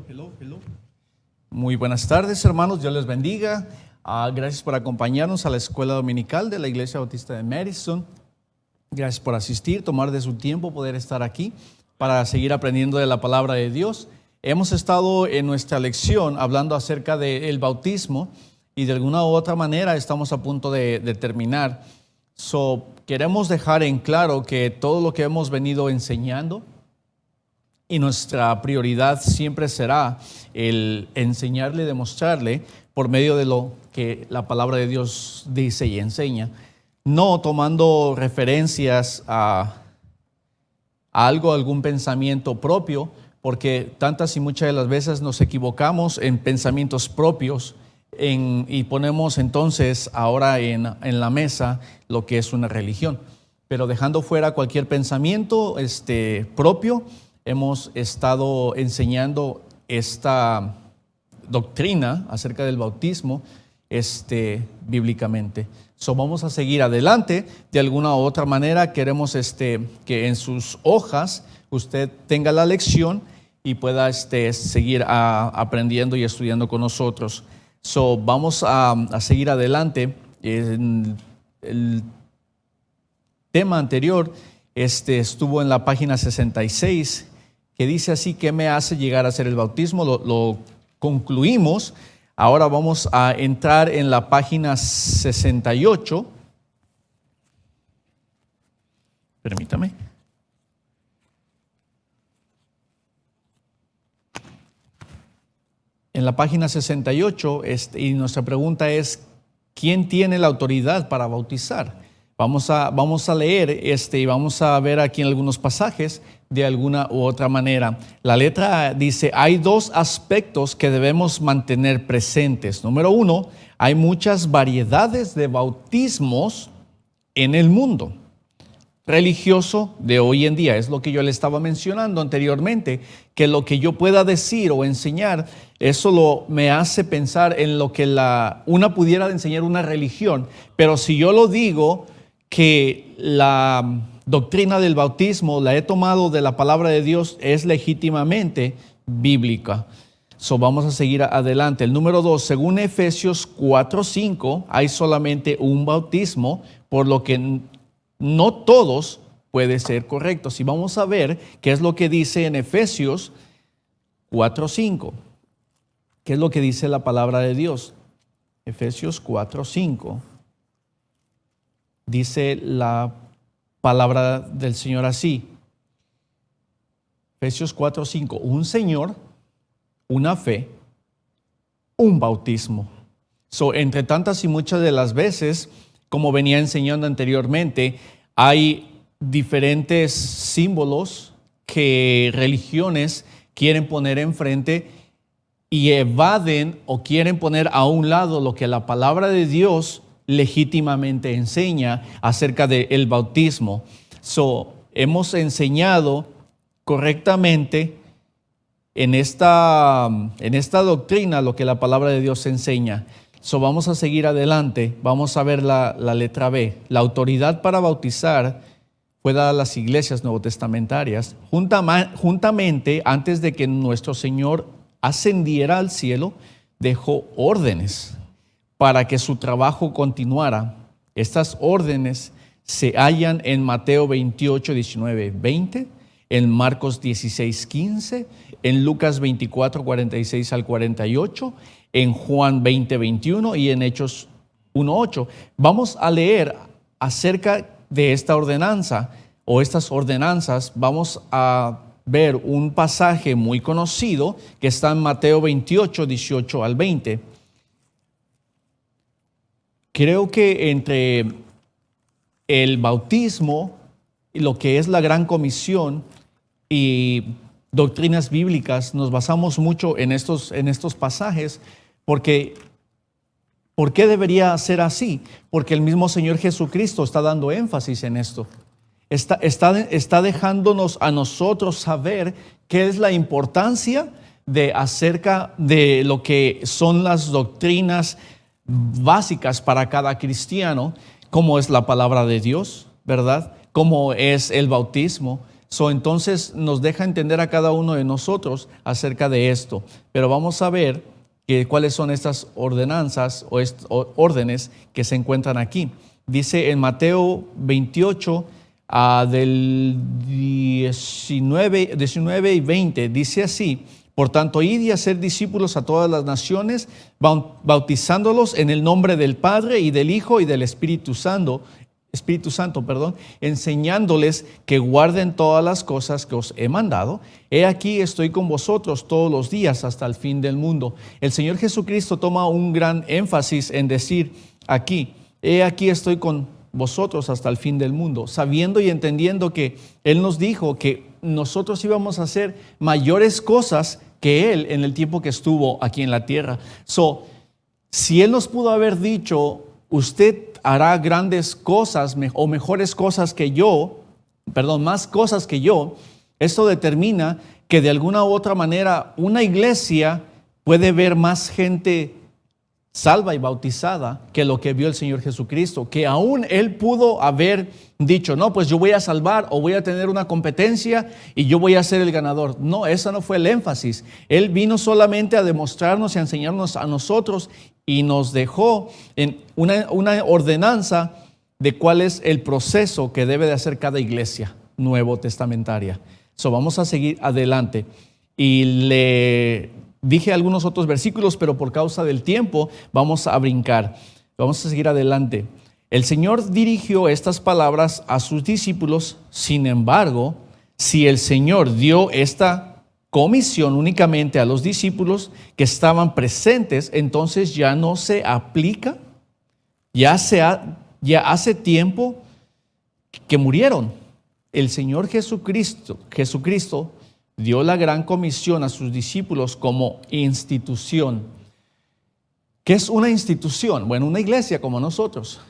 Hello. Muy buenas tardes, hermanos. Dios les bendiga. Gracias por acompañarnos a la escuela dominical de la Iglesia Bautista de Madison. Gracias por asistir, tomar de su tiempo, poder estar aquí para seguir aprendiendo de la palabra de Dios. Hemos estado en nuestra lección hablando acerca del bautismo y de alguna u otra manera estamos a punto de terminar. Queremos dejar en claro que todo lo que hemos venido enseñando y nuestra prioridad siempre será el enseñarle, demostrarle por medio de lo que la palabra de Dios dice y enseña, no tomando referencias a algún pensamiento propio, porque tantas y muchas de las veces nos equivocamos en pensamientos propios y ponemos entonces ahora en la mesa lo que es una religión. Pero dejando fuera cualquier pensamiento propio, hemos estado enseñando esta doctrina acerca del bautismo bíblicamente. Vamos a seguir adelante. De alguna u otra manera queremos que en sus hojas usted tenga la lección y pueda seguir aprendiendo y estudiando con nosotros. Vamos a seguir adelante. El tema anterior estuvo en la página 66, que dice así: ¿qué me hace llegar a hacer el bautismo? Lo concluimos. Ahora vamos a entrar en la página 68. Permítame. En la página 68, y nuestra pregunta es: ¿quién tiene la autoridad para bautizar? Vamos a leer y vamos a ver aquí en algunos pasajes de alguna u otra manera. La letra dice: hay dos aspectos que debemos mantener presentes. Número uno, hay muchas variedades de bautismos en el mundo religioso de hoy en día. Es lo que yo le estaba mencionando anteriormente, que lo que yo pueda decir o enseñar, eso me hace pensar en lo que una pudiera enseñar una religión. Pero si yo lo digo que la doctrina del bautismo la he tomado de la palabra de Dios, es legítimamente bíblica. Vamos a seguir adelante. El número 2, según Efesios 4:5, hay solamente un bautismo, por lo que no todos pueden ser correctos. Y vamos a ver qué es lo que dice en Efesios 4:5. ¿Qué es lo que dice la palabra de Dios? Efesios 4:5. Dice la palabra del Señor así. Efesios 4:5. Un Señor, una fe, un bautismo. Entre tantas y muchas de las veces, como venía enseñando anteriormente, hay diferentes símbolos que religiones quieren poner enfrente y evaden o quieren poner a un lado lo que la palabra de Dios legítimamente enseña acerca del bautismo. Hemos enseñado correctamente en esta doctrina lo que la palabra de Dios enseña. Vamos a seguir adelante. Vamos a ver la letra B. La autoridad para bautizar fue dada a las iglesias nuevotestamentarias juntamente antes de que nuestro Señor ascendiera al cielo. Dejó órdenes para que su trabajo continuara. Estas órdenes se hallan en Mateo 28, 19, 20, en Marcos 16, 15, en Lucas 24, 46 al 48, en Juan 20, 21 y en Hechos 1, 8. Vamos a leer acerca de esta ordenanza o estas ordenanzas. Vamos a ver un pasaje muy conocido que está en Mateo 28, 18 al 20. Creo que entre el bautismo y lo que es la Gran Comisión y doctrinas bíblicas nos basamos mucho en estos pasajes, porque ¿por qué debería ser así? Porque el mismo Señor Jesucristo está dando énfasis en esto. Está dejándonos a nosotros saber qué es la importancia acerca de lo que son las doctrinas básicas para cada cristiano, como es la palabra de Dios, ¿verdad? Como es el bautismo. Entonces nos deja entender a cada uno de nosotros acerca de esto. Pero vamos a ver cuáles son estas ordenanzas o órdenes que se encuentran aquí. Dice en Mateo 28, del 19 y 20, dice así: por tanto, id y hacer discípulos a todas las naciones, bautizándolos en el nombre del Padre y del Hijo y del Espíritu Santo, enseñándoles que guarden todas las cosas que os he mandado. He aquí estoy con vosotros todos los días hasta el fin del mundo. El Señor Jesucristo toma un gran énfasis en decir aquí: he aquí estoy con vosotros hasta el fin del mundo, sabiendo y entendiendo que Él nos dijo que nosotros íbamos a hacer mayores cosas que Él en el tiempo que estuvo aquí en la tierra. Si Él nos pudo haber dicho, usted hará grandes cosas o mejores cosas que yo, más cosas que yo, esto determina que de alguna u otra manera una iglesia puede ver más gente salva y bautizada que lo que vio el Señor Jesucristo, que aún Él pudo haber dicho, no, pues yo voy a salvar o voy a tener una competencia y yo voy a ser el ganador. No, ese no fue el énfasis. Él vino solamente a demostrarnos y a enseñarnos a nosotros y nos dejó en una ordenanza de cuál es el proceso que debe de hacer cada iglesia nuevo testamentaria. Vamos a seguir adelante y le dije algunos otros versículos, pero por causa del tiempo vamos a brincar. Vamos a seguir adelante. El Señor dirigió estas palabras a sus discípulos. Sin embargo, si el Señor dio esta comisión únicamente a los discípulos que estaban presentes, entonces ya no se aplica. Ya hace tiempo que murieron. El Señor Jesucristo dio la gran comisión a sus discípulos como institución. ¿Qué es una institución? Bueno, una iglesia como nosotros.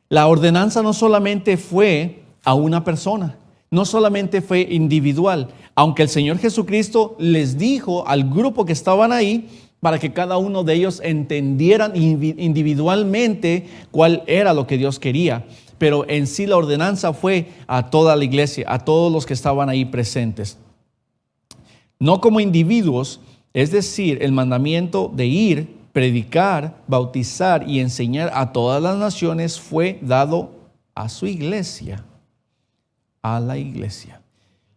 La ordenanza no solamente fue a una persona, no solamente fue individual, aunque el Señor Jesucristo les dijo al grupo que estaban ahí para que cada uno de ellos entendieran individualmente cuál era lo que Dios quería. Pero en sí la ordenanza fue a toda la iglesia, a todos los que estaban ahí presentes. No como individuos, es decir, el mandamiento de ir, predicar, bautizar y enseñar a todas las naciones fue dado a su iglesia, a la iglesia.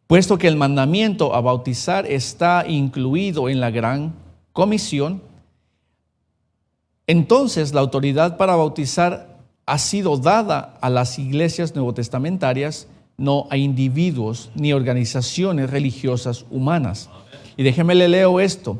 Puesto que el mandamiento a bautizar está incluido en la gran comisión, entonces la autoridad para bautizar ha sido dada a las iglesias nuevotestamentarias, no a individuos ni organizaciones religiosas humanas. Y déjeme le leo esto.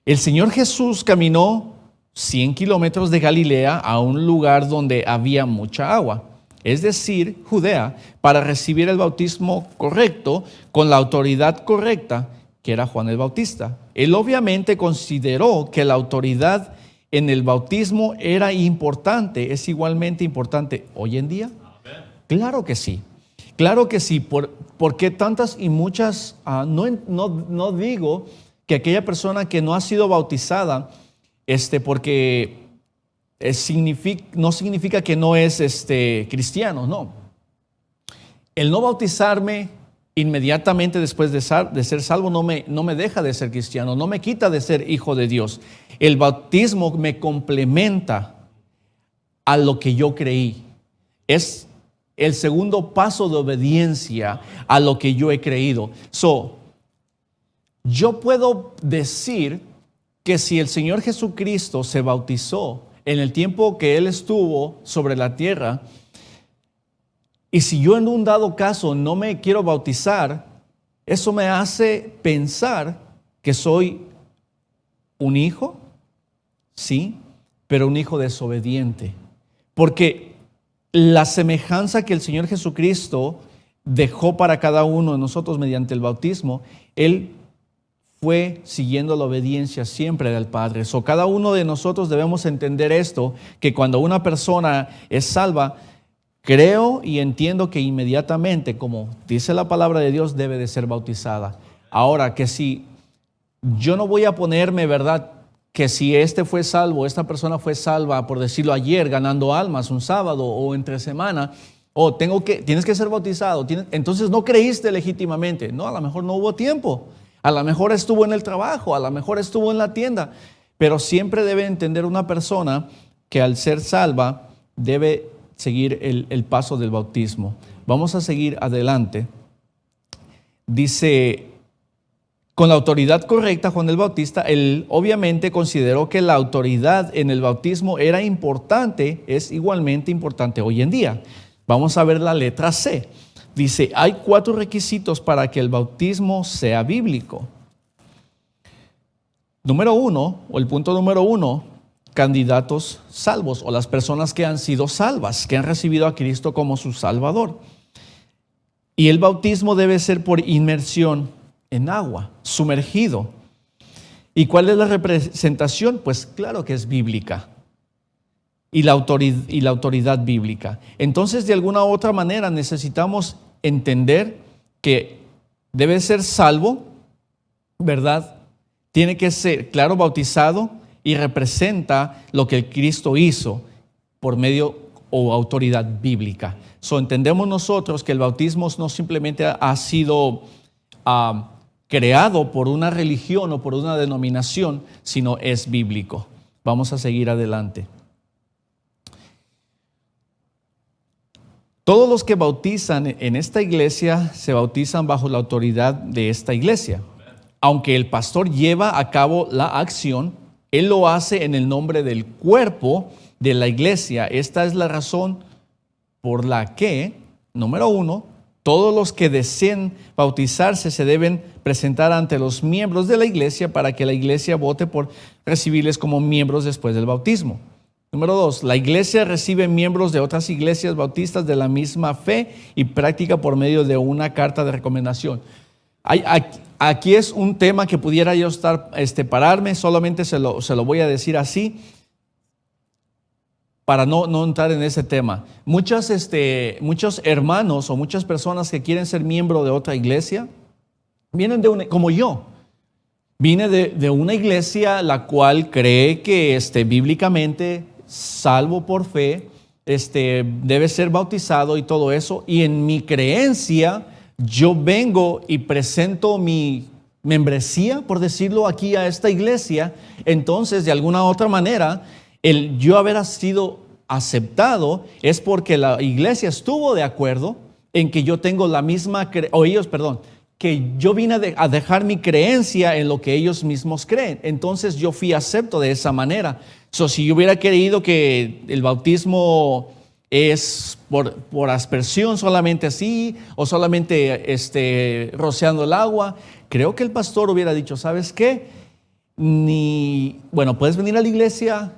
El Señor Jesús caminó 100 kilómetros de Galilea a un lugar donde había mucha agua, es decir, Judea, para recibir el bautismo correcto con la autoridad correcta, que era Juan el Bautista. Él obviamente consideró que la autoridad en el bautismo era importante, es igualmente importante hoy en día. Claro que sí. Claro que sí, porque tantas y muchas, no digo que aquella persona que no ha sido bautizada, porque no significa que no es cristiano, no. El no bautizarme inmediatamente después de ser salvo no me deja de ser cristiano, no me quita de ser hijo de Dios. El bautismo me complementa a lo que yo creí. Es el segundo paso de obediencia a lo que yo he creído. Yo puedo decir que si el Señor Jesucristo se bautizó en el tiempo que Él estuvo sobre la tierra, y si yo en un dado caso no me quiero bautizar, eso me hace pensar que soy un hijo, sí, pero un hijo desobediente. Porque la semejanza que el Señor Jesucristo dejó para cada uno de nosotros mediante el bautismo, Él fue siguiendo la obediencia siempre del Padre. Cada uno de nosotros debemos entender esto, que cuando una persona es salva, creo y entiendo que inmediatamente, como dice la palabra de Dios, debe de ser bautizada. Ahora, que si yo no voy a ponerme, ¿verdad?, que si fue salvo, esta persona fue salva, por decirlo ayer, ganando almas un sábado o entre semana, O tienes que ser bautizado. Entonces no creíste legítimamente. No, a lo mejor no hubo tiempo. A lo mejor estuvo en el trabajo, a lo mejor estuvo en la tienda. Pero siempre debe entender una persona que al ser salva debe seguir el paso del bautismo. Vamos a seguir adelante. Dice, con la autoridad correcta, Juan el Bautista, él obviamente consideró que la autoridad en el bautismo era importante, es igualmente importante hoy en día. Vamos a ver la letra C. Dice, hay 4 requisitos para que el bautismo sea bíblico. Número 1, o el punto número 1, candidatos salvos, o las personas que han sido salvas, que han recibido a Cristo como su Salvador. Y el bautismo debe ser por inmersión en agua, sumergido. ¿Y cuál es la representación? Pues claro que es bíblica. Y la autoridad bíblica. Entonces, de alguna u otra manera, necesitamos entender que debe ser salvo, ¿verdad? Tiene que ser, claro, bautizado y representa lo que el Cristo hizo por medio o autoridad bíblica. Entendemos nosotros que el bautismo no simplemente ha sido creado por una religión o por una denominación, sino es bíblico. Vamos a seguir adelante. Todos los que bautizan en esta iglesia se bautizan bajo la autoridad de esta iglesia. Aunque el pastor lleva a cabo la acción, él lo hace en el nombre del cuerpo de la iglesia. Esta es la razón por la que, número 1, todos los que deseen bautizarse se deben presentar ante los miembros de la iglesia para que la iglesia vote por recibirles como miembros después del bautismo. Número 2, la iglesia recibe miembros de otras iglesias bautistas de la misma fe y práctica por medio de una carta de recomendación. Aquí es un tema que pudiera yo pararme, solamente se lo voy a decir así, para no entrar en ese tema. Muchos hermanos o muchas personas que quieren ser miembro de otra iglesia, vienen como yo. Vine de una iglesia la cual cree que bíblicamente, salvo por fe, debe ser bautizado y todo eso. Y en mi creencia, yo vengo y presento mi membresía, por decirlo aquí, a esta iglesia. Entonces, de alguna otra manera, el yo haber sido aceptado es porque la iglesia estuvo de acuerdo en que yo tengo la misma, que yo vine a dejar mi creencia en lo que ellos mismos creen. Entonces yo fui acepto de esa manera. Si yo hubiera creído que el bautismo es por aspersión solamente así, o solamente rociando el agua, creo que el pastor hubiera dicho, ¿sabes qué? Puedes venir a la iglesia,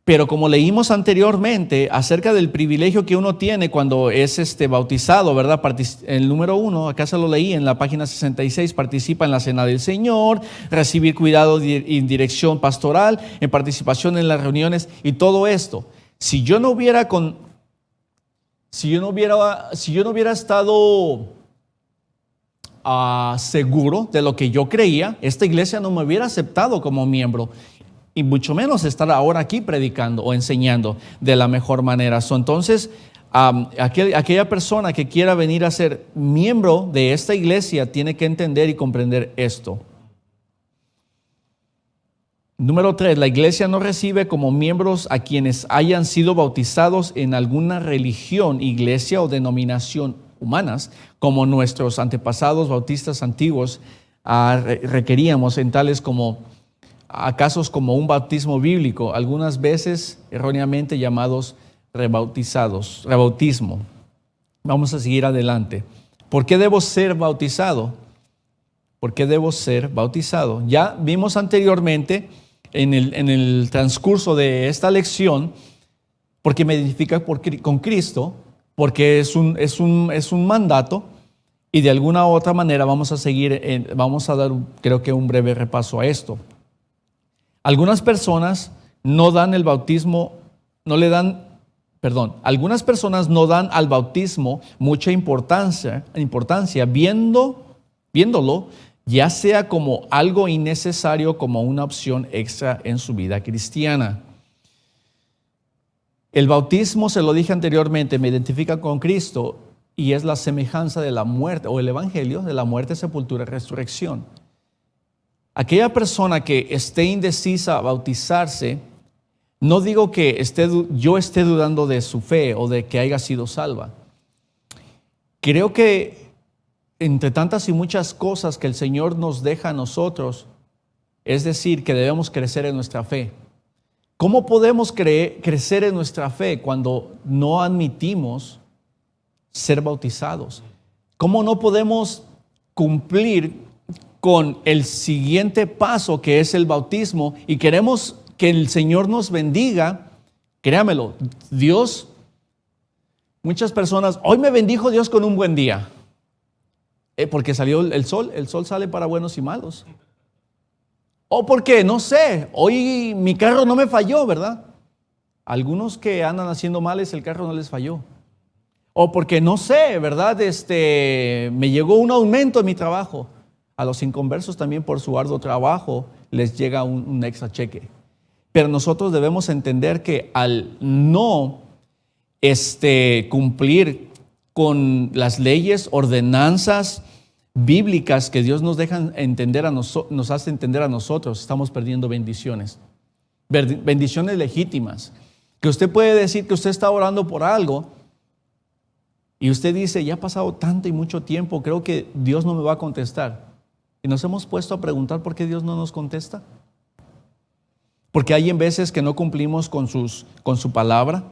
pero como leímos anteriormente acerca del privilegio que uno tiene cuando es bautizado, ¿verdad? El número 1, acá se lo leí en la página 66, participa en la cena del Señor, recibir cuidado y dirección pastoral, en participación en las reuniones y todo esto. Si yo no hubiera estado seguro de lo que yo creía, esta iglesia no me hubiera aceptado como miembro. Y mucho menos estar ahora aquí predicando o enseñando de la mejor manera. Entonces, aquella persona que quiera venir a ser miembro de esta iglesia tiene que entender y comprender esto. Número 3, la iglesia no recibe como miembros a quienes hayan sido bautizados en alguna religión, iglesia o denominación humanas, como nuestros antepasados bautistas antiguos requeríamos en tales como a casos como un bautismo bíblico, algunas veces erróneamente llamados rebautismo. Vamos a seguir adelante. ¿Por qué debo ser bautizado? ¿Por qué debo ser bautizado? Ya vimos anteriormente en el transcurso de esta lección, porque me identifica con Cristo, porque es un mandato, y de alguna u otra manera vamos a dar, creo que un breve repaso a esto. Algunas personas algunas personas no dan al bautismo mucha importancia viéndolo ya sea como algo innecesario como una opción extra en su vida cristiana. El bautismo, se lo dije anteriormente, me identifica con Cristo y es la semejanza de la muerte, o el evangelio de la muerte, sepultura y resurrección. Aquella persona que esté indecisa a bautizarse, no digo que yo esté dudando de su fe o de que haya sido salva. Creo que entre tantas y muchas cosas que el Señor nos deja a nosotros, es decir, que debemos crecer en nuestra fe. ¿Cómo podemos crecer en nuestra fe cuando no admitimos ser bautizados? ¿Cómo no podemos cumplir con el siguiente paso, que es el bautismo, y queremos que el Señor nos bendiga? Créamelo, Dios, muchas personas, hoy me bendijo Dios con un buen día, porque salió el sol sale para buenos y malos. O porque, no sé, hoy mi carro no me falló, ¿verdad? Algunos que andan haciendo males, el carro no les falló. O porque, no sé, ¿verdad? Me llegó un aumento en mi trabajo. A los inconversos también, por su arduo trabajo, les llega un extra cheque. Pero nosotros debemos entender que al no cumplir con las leyes, ordenanzas bíblicas que Dios nos deja entender nos hace entender a nosotros, estamos perdiendo bendiciones. Bendiciones legítimas. Que usted puede decir que usted está orando por algo y usted dice, ya ha pasado tanto y mucho tiempo, creo que Dios no me va a contestar. Y nos hemos puesto a preguntar por qué Dios no nos contesta. Porque hay en veces que no cumplimos con su palabra.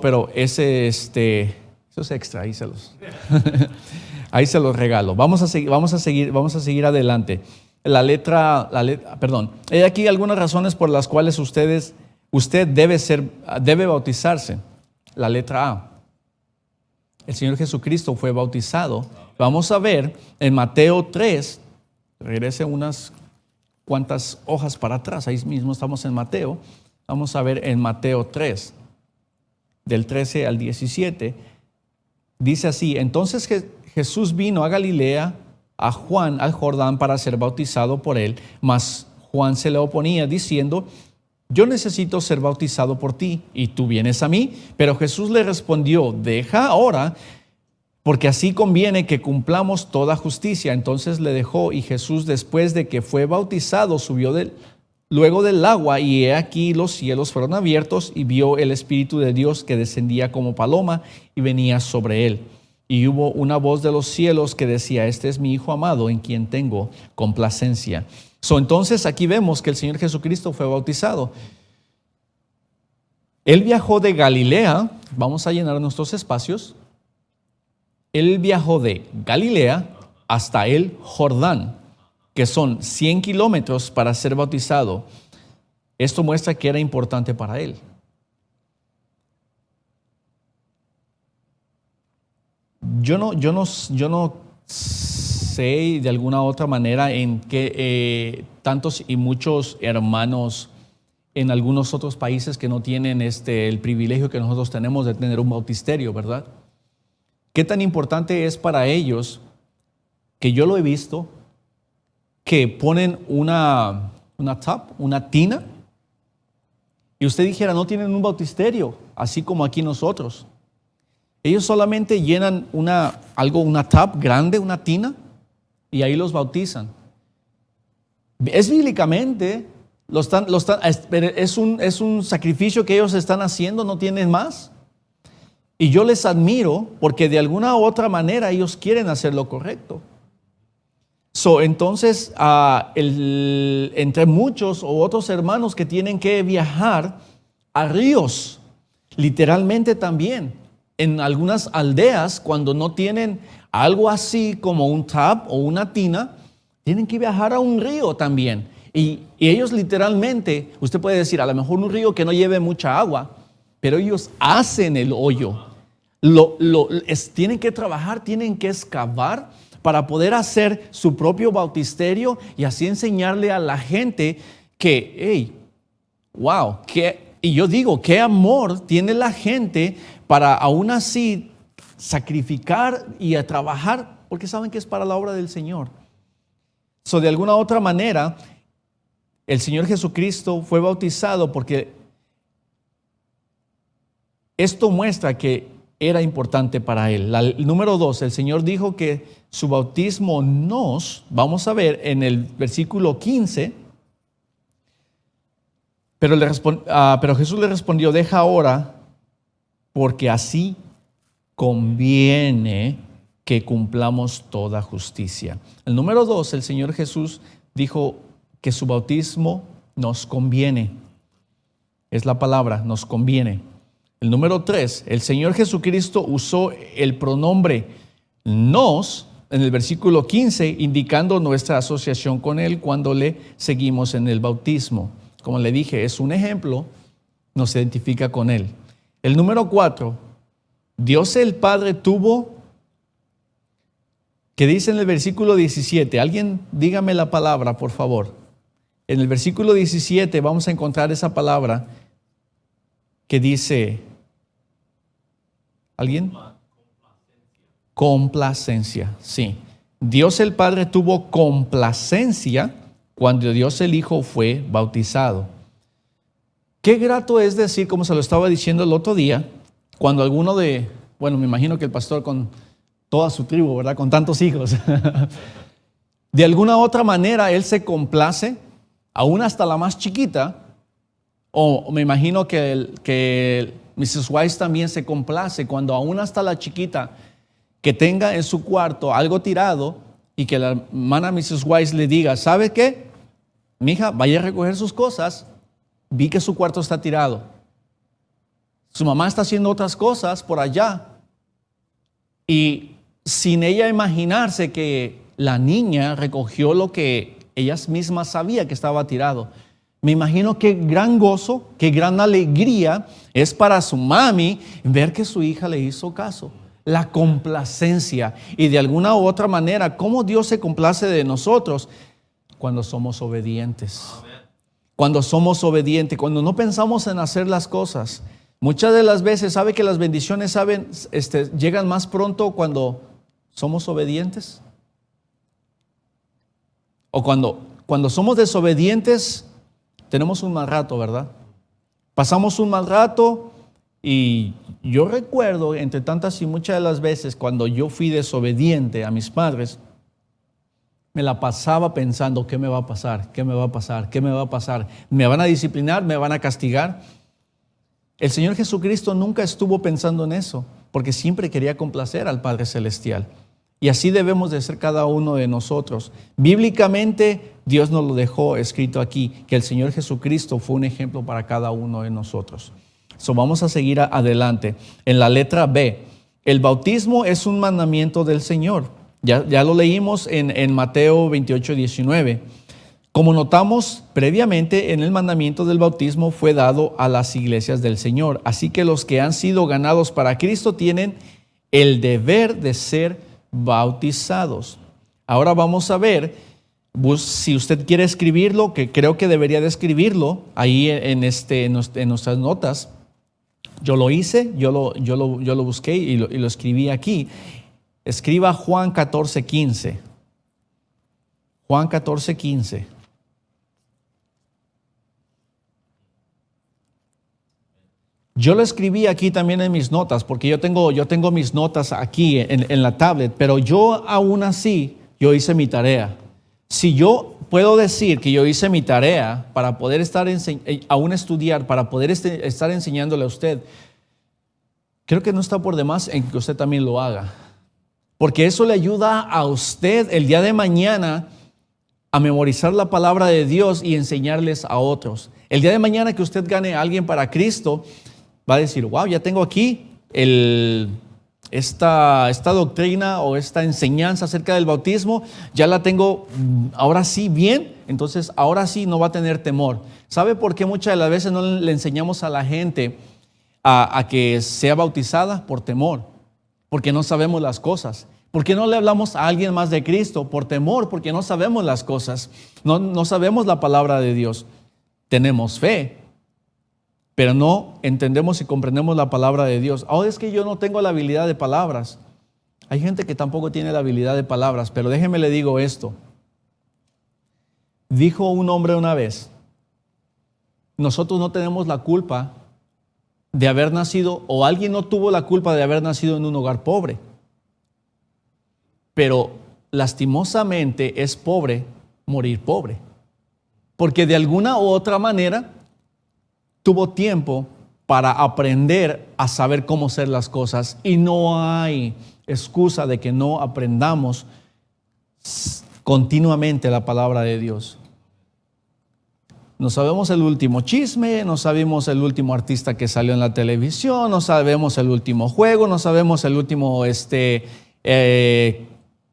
Pero eso es extra, ahí se los regalo. Vamos a seguir adelante. Hay aquí algunas razones por las cuales usted debe bautizarse. La letra A. El Señor Jesucristo fue bautizado. Vamos a ver en Mateo 3, regrese unas cuantas hojas para atrás, ahí mismo estamos en Mateo. Vamos a ver en Mateo 3, del 13 al 17. Dice así: entonces Jesús vino a Galilea, a Juan, al Jordán, para ser bautizado por él, mas Juan se le oponía, diciendo: yo necesito ser bautizado por ti, y tú vienes a mí. Pero Jesús le respondió: deja ahora, porque así conviene que cumplamos toda justicia. Entonces le dejó, y Jesús, después de que fue bautizado, subió luego del agua, y he aquí los cielos fueron abiertos, y vio el Espíritu de Dios que descendía como paloma y venía sobre él. Y hubo una voz de los cielos que decía: este es mi Hijo amado, en quien tengo complacencia. Entonces aquí vemos que el Señor Jesucristo fue bautizado. Él viajó de Galilea, vamos a llenar nuestros espacios. Él viajó de Galilea hasta el Jordán, que son 100 kilómetros para ser bautizado. Esto muestra que era importante para él. Yo no sé de alguna otra manera en que tantos y muchos hermanos en algunos otros países que no tienen el privilegio que nosotros tenemos de tener un bautisterio, ¿verdad? ¿Qué tan importante es para ellos, que yo lo he visto, que ponen una tina, y usted dijera, no tienen un bautisterio, así como aquí nosotros? Ellos solamente llenan una tap grande, una tina, y ahí los bautizan. Es bíblicamente, es un sacrificio que ellos están haciendo, no tienen más. Y yo les admiro porque de alguna u otra manera ellos quieren hacer lo correcto. Entonces, entre muchos o otros hermanos que tienen que viajar a ríos, literalmente también, en algunas aldeas, cuando no tienen algo así como un tap o una tina, tienen que viajar a un río también. Y ellos literalmente, usted puede decir, a lo mejor un río que no lleve mucha agua, pero ellos hacen el hoyo. Tienen que trabajar, tienen que excavar para poder hacer su propio bautisterio y así enseñarle a la gente que, hey, wow, y yo digo, qué amor tiene la gente para aún así sacrificar y a trabajar, porque saben que es para la obra del Señor. De alguna u otra manera, el Señor Jesucristo fue bautizado porque Esto muestra que era importante para él. El número 2, el Señor dijo que su bautismo vamos a ver en el versículo 15, pero Jesús le respondió, deja ahora, porque así conviene que cumplamos toda justicia. El número 2, el Señor Jesús dijo que su bautismo nos conviene. Es la palabra, nos conviene. El número 3, el Señor Jesucristo usó el pronombre nos en el versículo 15, indicando nuestra asociación con Él cuando le seguimos en el bautismo. Como le dije, es un ejemplo, nos identifica con Él. El número 4, Dios el Padre tuvo, que dice en el versículo 17, alguien dígame la palabra, por favor. En el versículo 17 vamos a encontrar esa palabra que dice, ¿alguien? Complacencia, sí. Dios el Padre tuvo complacencia cuando Dios el Hijo fue bautizado. Qué grato es decir, como se lo estaba diciendo el otro día, cuando alguno me imagino que el pastor con toda su tribu, ¿verdad? Con tantos hijos. De alguna otra manera, él se complace, aún hasta la más chiquita, o me imagino que Mrs. Wise también se complace cuando aún hasta la chiquita que tenga en su cuarto algo tirado y que la hermana Mrs. Wise le diga, ¿sabe qué? Mija, vaya a recoger sus cosas, vi que su cuarto está tirado. Su mamá está haciendo otras cosas por allá. Y sin ella imaginarse que la niña recogió lo que ella misma sabía que estaba tirado. Me imagino qué gran gozo, qué gran alegría es para su mami ver que su hija le hizo caso. La complacencia. Y de alguna u otra manera, ¿cómo Dios se complace de nosotros? Cuando somos obedientes. Cuando somos obedientes, cuando no pensamos en hacer las cosas. Muchas de las veces, ¿sabe que las bendiciones llegan más pronto cuando somos obedientes? O cuando somos desobedientes, tenemos un mal rato, ¿verdad? Pasamos un mal rato y yo recuerdo, entre tantas y muchas de las veces, cuando yo fui desobediente a mis padres, me la pasaba pensando, ¿qué me va a pasar? ¿Qué me va a pasar? ¿Qué me va a pasar? ¿Me van a disciplinar? ¿Me van a castigar? El Señor Jesucristo nunca estuvo pensando en eso, porque siempre quería complacer al Padre Celestial. Y así debemos de ser cada uno de nosotros. Bíblicamente, Dios nos lo dejó escrito aquí, que el Señor Jesucristo fue un ejemplo para cada uno de nosotros. Vamos a seguir adelante. En la letra B, el bautismo es un mandamiento del Señor. Ya lo leímos en Mateo 28, 19. Como notamos previamente, en el mandamiento del bautismo fue dado a las iglesias del Señor. Así que los que han sido ganados para Cristo tienen el deber de ser bautizados. Ahora vamos a ver, si usted quiere escribirlo, que creo que debería de escribirlo ahí en nuestras notas. Yo lo hice, yo lo busqué y lo escribí aquí. Escriba Juan 14:15. Juan 14:15. Yo lo escribí aquí también en mis notas, porque yo tengo mis notas aquí en la tablet, pero yo aún así, yo hice mi tarea. Si yo puedo decir que yo hice mi tarea para poder aún estudiar, para poder estar enseñándole a usted, creo que no está por demás en que usted también lo haga. Porque eso le ayuda a usted el día de mañana a memorizar la palabra de Dios y enseñarles a otros. El día de mañana que usted gane a alguien para Cristo, va a decir, wow, ya tengo aquí esta doctrina o esta enseñanza acerca del bautismo, ya la tengo ahora sí bien, entonces ahora sí no va a tener temor. ¿Sabe por qué muchas de las veces no le enseñamos a la gente a que sea bautizada? Por temor, porque no sabemos las cosas. ¿Por qué no le hablamos a alguien más de Cristo? Por temor, porque no sabemos las cosas, no sabemos la palabra de Dios. Tenemos fe, pero no entendemos y comprendemos la palabra de Dios. Es que yo no tengo la habilidad de palabras. Hay gente que tampoco tiene la habilidad de palabras, pero déjeme le digo esto. Dijo un hombre una vez, nosotros no tenemos la culpa de haber nacido, o alguien no tuvo la culpa de haber nacido en un hogar pobre. Pero lastimosamente es pobre morir pobre. Porque de alguna u otra manera tuvo tiempo para aprender a saber cómo hacer las cosas. Y no hay excusa de que no aprendamos continuamente la palabra de Dios. No sabemos el último chisme, no sabemos el último artista que salió en la televisión, no sabemos el último juego, no sabemos el último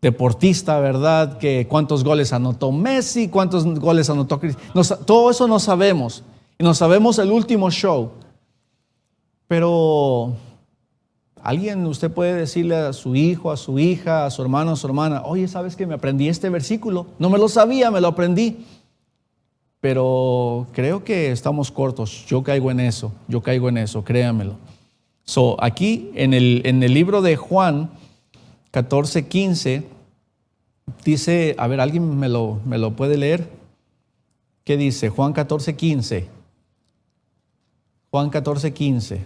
deportista, ¿verdad? Que cuántos goles anotó Messi, cuántos goles anotó Cristiano. Todo eso no sabemos. Y no sabemos el último show. Pero usted puede decirle a su hijo, a su hija, a su hermano, a su hermana, oye, ¿sabes que me aprendí este versículo? No me lo sabía, me lo aprendí. Pero creo que estamos cortos. Yo caigo en eso, créanmelo. Aquí en el libro de Juan 14:15 dice, a ver, ¿alguien me lo puede leer? ¿Qué dice? Juan 14:15. Juan 14:15.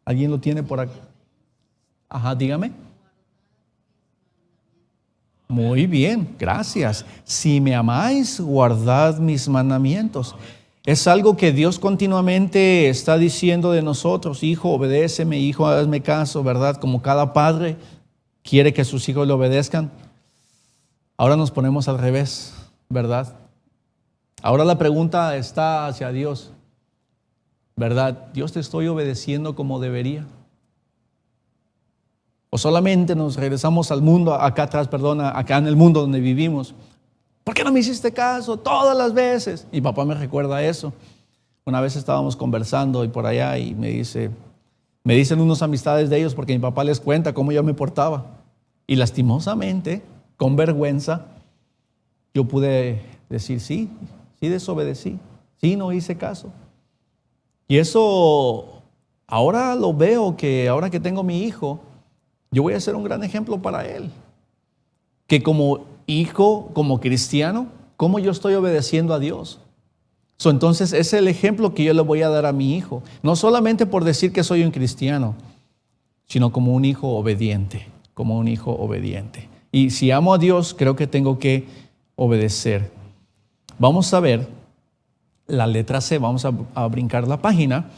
¿Alguien lo tiene por aquí? Ajá, dígame. Muy bien, gracias. Si me amáis, guardad mis mandamientos. Es algo que Dios continuamente está diciendo de nosotros. Hijo, obedéceme, hijo, hazme caso, ¿verdad? Como cada padre quiere que sus hijos le obedezcan. Ahora nos ponemos al revés, ¿verdad? Ahora la pregunta está hacia Dios, ¿verdad? ¿Dios te estoy obedeciendo como debería? O solamente nos regresamos al mundo, acá en el mundo donde vivimos. ¿Por qué no me hiciste caso todas las veces? Mi papá me recuerda eso. Una vez estábamos conversando y por allá y me dicen unas amistades de ellos porque mi papá les cuenta cómo yo me portaba. Y lastimosamente, con vergüenza, yo pude decir sí desobedecí, sí no hice caso. Y eso ahora lo veo que ahora que tengo mi hijo, yo voy a ser un gran ejemplo para él. Que como hijo, como cristiano, ¿cómo yo estoy obedeciendo a Dios? Entonces, ese es el ejemplo que yo le voy a dar a mi hijo. No solamente por decir que soy un cristiano, sino como un hijo obediente. Y si amo a Dios, creo que tengo que obedecer. Vamos a ver la letra C. Vamos a brincar la página.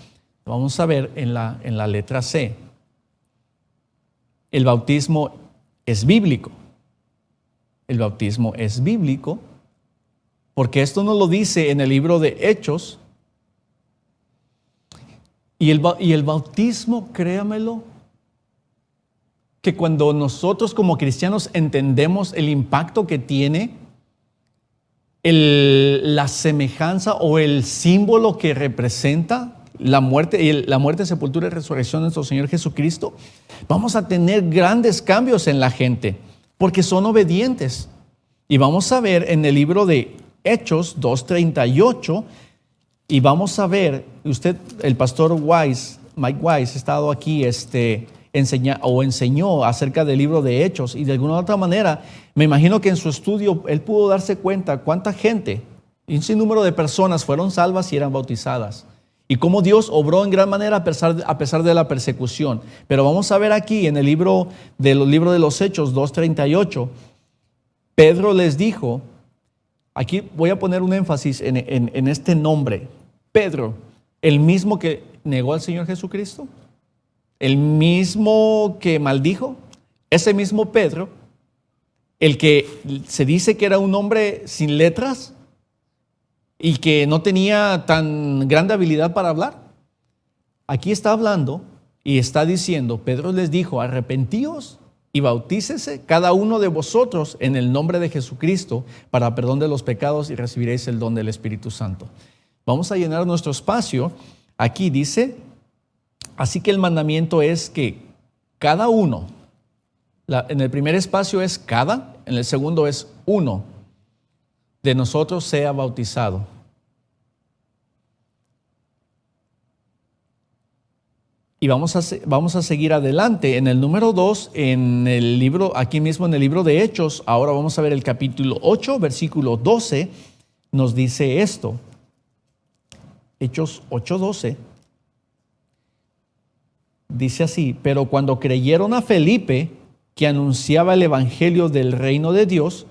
Vamos a ver en la letra C. El bautismo es bíblico. El bautismo es bíblico porque esto nos lo dice en el libro de Hechos. Y el bautismo, créamelo, que cuando nosotros como cristianos entendemos el impacto que tiene, la semejanza o el símbolo que representa la muerte, sepultura y resurrección de nuestro Señor Jesucristo, vamos a tener grandes cambios en la gente porque son obedientes. Y vamos a ver en el libro de Hechos 2:38 y vamos a ver, el pastor Mike Wise, ha estado aquí, enseñó acerca del libro de Hechos y de alguna otra manera, me imagino que en su estudio él pudo darse cuenta cuánta gente, un sinnúmero de personas fueron salvas y eran bautizadas. Y cómo Dios obró en gran manera a pesar de la persecución. Pero vamos a ver aquí en el libro de los Hechos 2:38, Pedro les dijo, aquí voy a poner un énfasis en este nombre, Pedro, el mismo que negó al Señor Jesucristo, el mismo que maldijo, ese mismo Pedro, el que se dice que era un hombre sin letras, y que no tenía tan grande habilidad para hablar. Aquí está hablando y está diciendo, Pedro les dijo, arrepentíos y bautícese cada uno de vosotros en el nombre de Jesucristo para perdón de los pecados y recibiréis el don del Espíritu Santo. Vamos a llenar nuestro espacio. Aquí dice, así que el mandamiento es que cada uno, en el primer espacio es cada, en el segundo es uno de nosotros sea bautizado. Y vamos a seguir adelante. En el número 2, en el libro, aquí mismo en el libro de Hechos, ahora vamos a ver el capítulo 8, versículo 12, nos dice esto. Hechos 8:12, dice así: pero cuando creyeron a Felipe, que anunciaba el evangelio del reino de Dios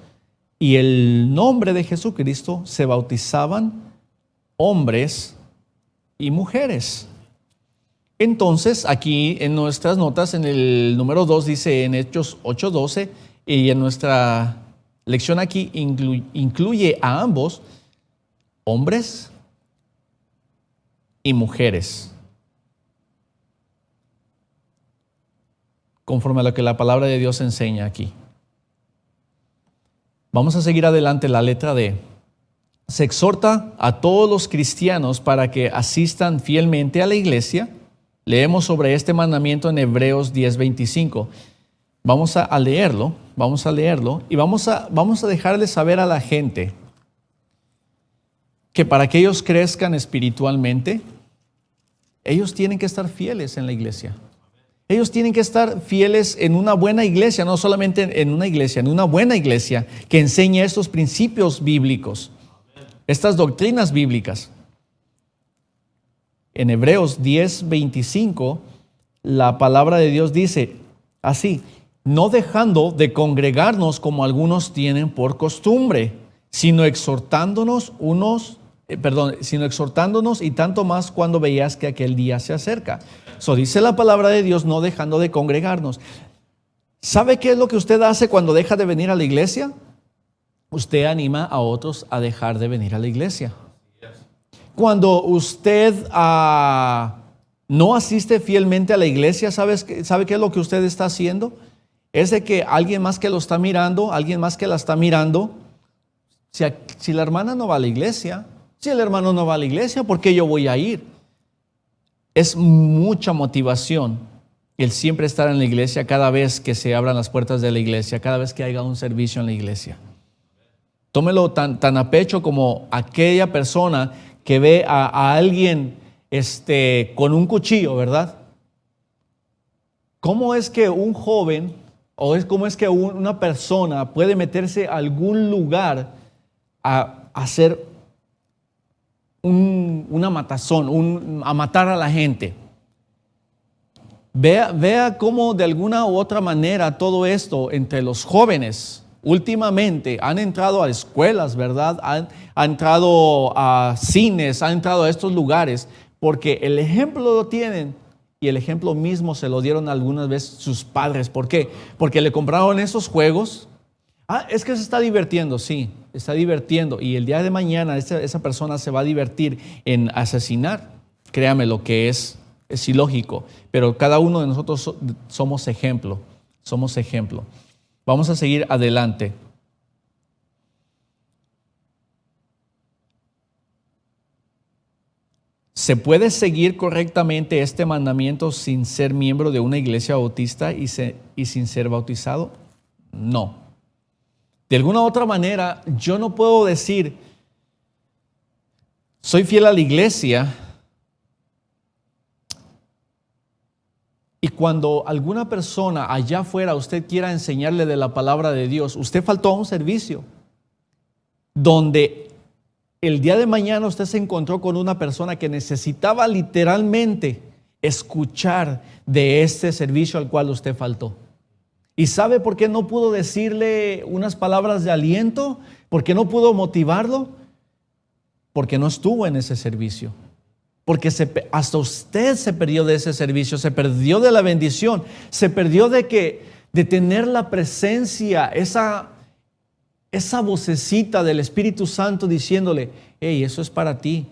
y el nombre de Jesucristo, se bautizaban hombres y mujeres. Entonces, aquí en nuestras notas, en el número 2, dice en Hechos 8:12, y en nuestra lección aquí incluye a ambos, hombres y mujeres, conforme a lo que la palabra de Dios enseña aquí. Vamos a seguir adelante, la letra D. Se exhorta a todos los cristianos para que asistan fielmente a la iglesia. Leemos sobre este mandamiento en Hebreos 10:25. Vamos a leerlo y vamos a dejarle saber a la gente que para que ellos crezcan espiritualmente, ellos tienen que estar fieles en la iglesia. Ellos tienen que estar fieles en una buena iglesia, no solamente en una iglesia, en una buena iglesia que enseñe estos principios bíblicos, estas doctrinas bíblicas. En Hebreos 10:25, la palabra de Dios dice así: no dejando de congregarnos como algunos tienen por costumbre, sino exhortándonos y tanto más cuando veías que aquel día se acerca. So dice la palabra de Dios, no dejando de congregarnos. ¿Sabe qué es lo que usted hace cuando deja de venir a la iglesia? Usted anima a otros a dejar de venir a la iglesia. Cuando usted no asiste fielmente a la iglesia, ¿sabe qué es lo que usted está haciendo? Es de que alguien más que lo está mirando, alguien más que la está mirando, si la hermana no va a la iglesia, si el hermano no va a la iglesia, ¿por qué yo voy a ir? Es mucha motivación el siempre estar en la iglesia cada vez que se abran las puertas de la iglesia, cada vez que haya un servicio en la iglesia. Tómelo tan a pecho como aquella persona que ve a alguien con un cuchillo, ¿verdad? ¿Cómo es que un joven cómo es que una persona puede meterse a algún lugar a hacer una matazón, a matar a la gente? Vea cómo de alguna u otra manera todo esto entre los jóvenes últimamente han entrado a escuelas, ¿verdad? Han entrado a cines, han entrado a estos lugares porque el ejemplo lo tienen y el ejemplo mismo se lo dieron algunas veces sus padres. ¿Por qué? Porque le compraron esos juegos. Es que se está divirtiendo, sí, está divirtiendo. Y el día de mañana esa persona se va a divertir en asesinar. Créame, lo que es ilógico. Pero cada uno de nosotros somos ejemplo. Somos ejemplo. Vamos a seguir adelante. ¿Se puede seguir correctamente este mandamiento sin ser miembro de una iglesia bautista y sin ser bautizado? No. De alguna u otra manera, yo no puedo decir, soy fiel a la iglesia, y cuando alguna persona allá afuera usted quiera enseñarle de la palabra de Dios, usted faltó a un servicio donde el día de mañana usted se encontró con una persona que necesitaba literalmente escuchar de este servicio al cual usted faltó. ¿Y sabe por qué no pudo decirle unas palabras de aliento? ¿Por qué no pudo motivarlo? Porque no estuvo en ese servicio. Porque hasta usted se perdió de ese servicio, se perdió de la bendición, se perdió de tener la presencia, esa vocecita del Espíritu Santo diciéndole: hey, eso es para ti.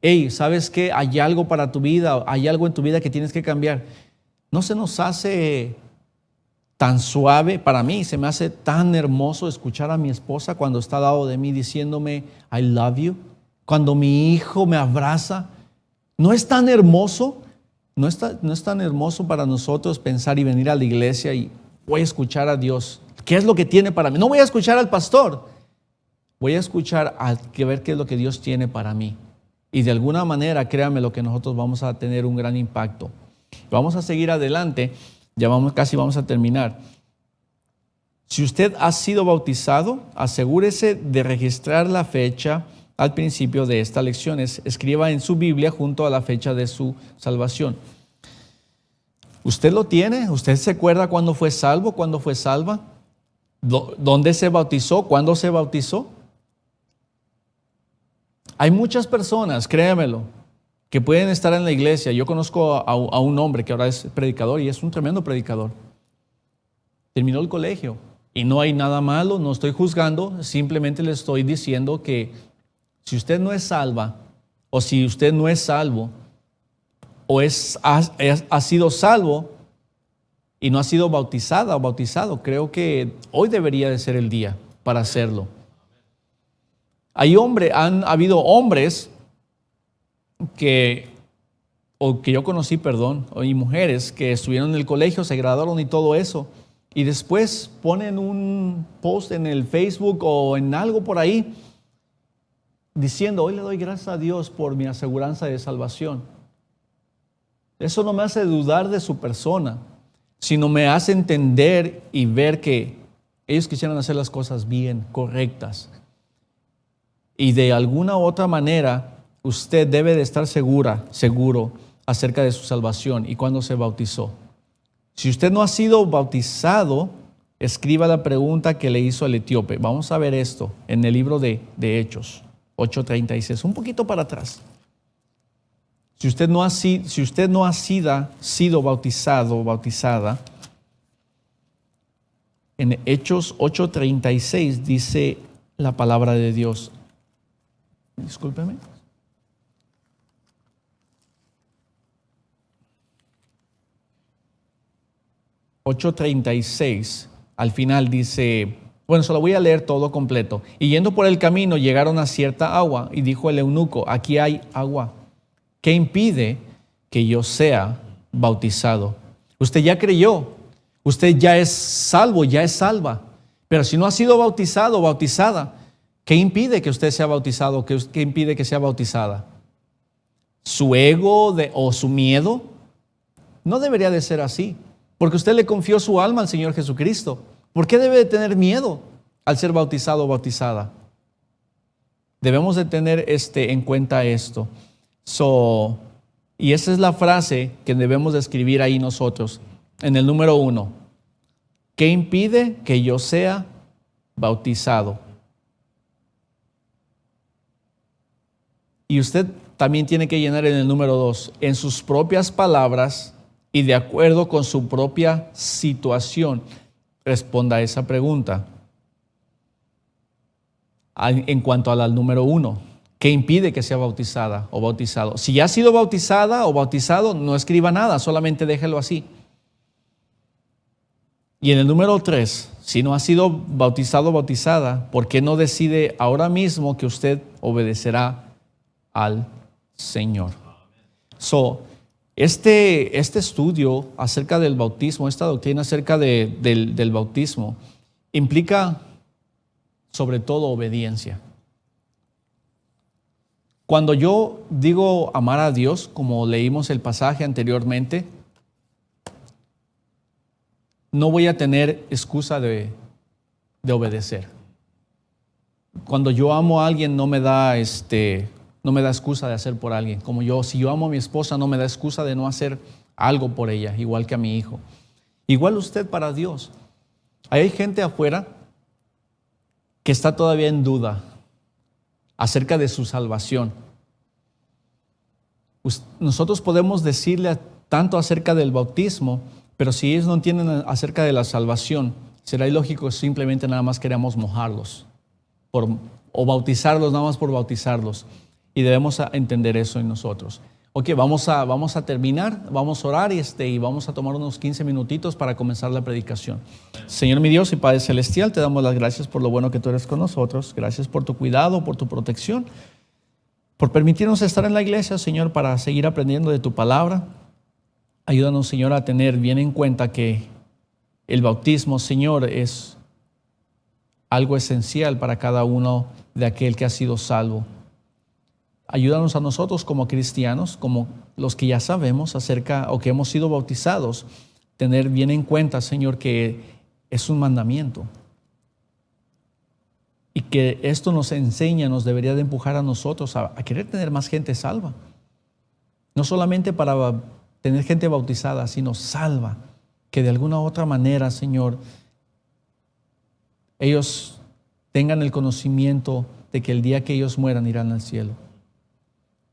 Hey, ¿sabes qué? Hay algo para tu vida, hay algo en tu vida que tienes que cambiar. No se nos hace tan suave, para mí se me hace tan hermoso escuchar a mi esposa cuando está al lado de mí diciéndome I love you. Cuando mi hijo me abraza, ¿no es tan hermoso? ¿No es tan hermoso para nosotros pensar y venir a la iglesia y voy a escuchar a Dios? ¿Qué es lo que tiene para mí? No voy a escuchar al pastor, voy a escuchar a ver qué es lo que Dios tiene para mí. Y de alguna manera, créanme, lo que nosotros vamos a tener un gran impacto. Vamos a seguir adelante, casi vamos a terminar. Si usted ha sido bautizado, asegúrese de registrar la fecha al principio de esta lección. Escriba en su Biblia junto a la fecha de su salvación. ¿Usted lo tiene? ¿Usted se acuerda cuándo fue salvo, cuándo fue salva? ¿Dónde se bautizó? ¿Cuándo se bautizó? Hay muchas personas, créamelo, que pueden estar en la iglesia. Yo conozco a un hombre que ahora es predicador y es un tremendo predicador. Terminó el colegio y no hay nada malo, no estoy juzgando, simplemente le estoy diciendo que si usted no es salva o si usted no es salvo o ha sido salvo y no ha sido bautizada o bautizado, creo que hoy debería de ser el día para hacerlo. Han habido hombres que yo conocí, y mujeres que estuvieron en el colegio, se graduaron y todo eso, y después ponen un post en el Facebook o en algo por ahí, diciendo, hoy le doy gracias a Dios por mi aseguranza de salvación. Eso no me hace dudar de su persona, sino me hace entender y ver que ellos quisieran hacer las cosas bien, correctas. Y de alguna u otra manera, usted debe de estar seguro acerca de su salvación y cuándo se bautizó. Si usted no ha sido bautizado, escriba la pregunta que le hizo el etíope. Vamos a ver esto en el libro de Hechos 8:36, un poquito para atrás. Si usted no ha sido bautizado o bautizada, en Hechos 8:36 dice la palabra de Dios. Discúlpeme. (8:36) al final dice, bueno, se lo voy a leer todo completo. Y yendo por el camino llegaron a cierta agua y dijo el eunuco, aquí hay agua. ¿Qué impide que yo sea bautizado? Usted ya creyó, usted ya es salvo, ya es salva. Pero si no ha sido bautizado o bautizada, ¿qué impide que usted sea bautizado? ¿Qué impide que sea bautizada? ¿Su ego o su miedo? No debería de ser así, porque usted le confió su alma al Señor Jesucristo. ¿Por qué debe de tener miedo al ser bautizado o bautizada? Debemos de tener en cuenta esto. Y esa es la frase que debemos de escribir ahí nosotros, en el número 1. ¿Qué impide que yo sea bautizado? Y usted también tiene que llenar en el número 2, en sus propias palabras y de acuerdo con su propia situación. Responda a esa pregunta. En cuanto al número 1, ¿qué impide que sea bautizada o bautizado? Si ya ha sido bautizada o bautizado, no escriba nada, solamente déjelo así. Y en el número 3, si no ha sido bautizado o bautizada, ¿por qué no decide ahora mismo que usted obedecerá al Señor? Este estudio acerca del bautismo, esta doctrina acerca del bautismo, implica sobre todo obediencia. Cuando yo digo amar a Dios, como leímos el pasaje anteriormente, no voy a tener excusa de obedecer. Cuando yo amo a alguien, no me da excusa de hacer por alguien. Si yo amo a mi esposa, no me da excusa de no hacer algo por ella, igual que a mi hijo. Igual usted para Dios. Hay gente afuera que está todavía en duda acerca de su salvación. Nosotros podemos decirle tanto acerca del bautismo, pero si ellos no entienden acerca de la salvación, será ilógico simplemente nada más queramos mojarlos o bautizarlos nada más por bautizarlos. Y debemos entender eso en nosotros. Ok, vamos a terminar, vamos a orar y vamos a tomar unos 15 minutitos para comenzar la predicación. Señor mi Dios y Padre Celestial, te damos las gracias por lo bueno que tú eres con nosotros. Gracias por tu cuidado, por tu protección, por permitirnos estar en la iglesia, Señor, para seguir aprendiendo de tu palabra. Ayúdanos, Señor, a tener bien en cuenta que el bautismo, Señor, es algo esencial para cada uno de aquel que ha sido salvo. Ayúdanos a nosotros como cristianos, como los que ya sabemos acerca o que hemos sido bautizados, tener bien en cuenta, Señor, que es un mandamiento. Y que esto nos enseña, nos debería de empujar a nosotros a querer tener más gente salva. No solamente para tener gente bautizada, sino salva. Que de alguna u otra manera, Señor, ellos tengan el conocimiento de que el día que ellos mueran irán al cielo.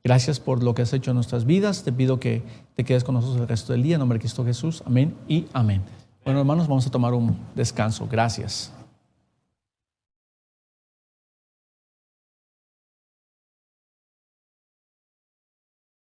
Gracias por lo que has hecho en nuestras vidas. Te pido que te quedes con nosotros el resto del día. En nombre de Cristo Jesús. Amén y amén. Bueno, hermanos, vamos a tomar un descanso. Gracias.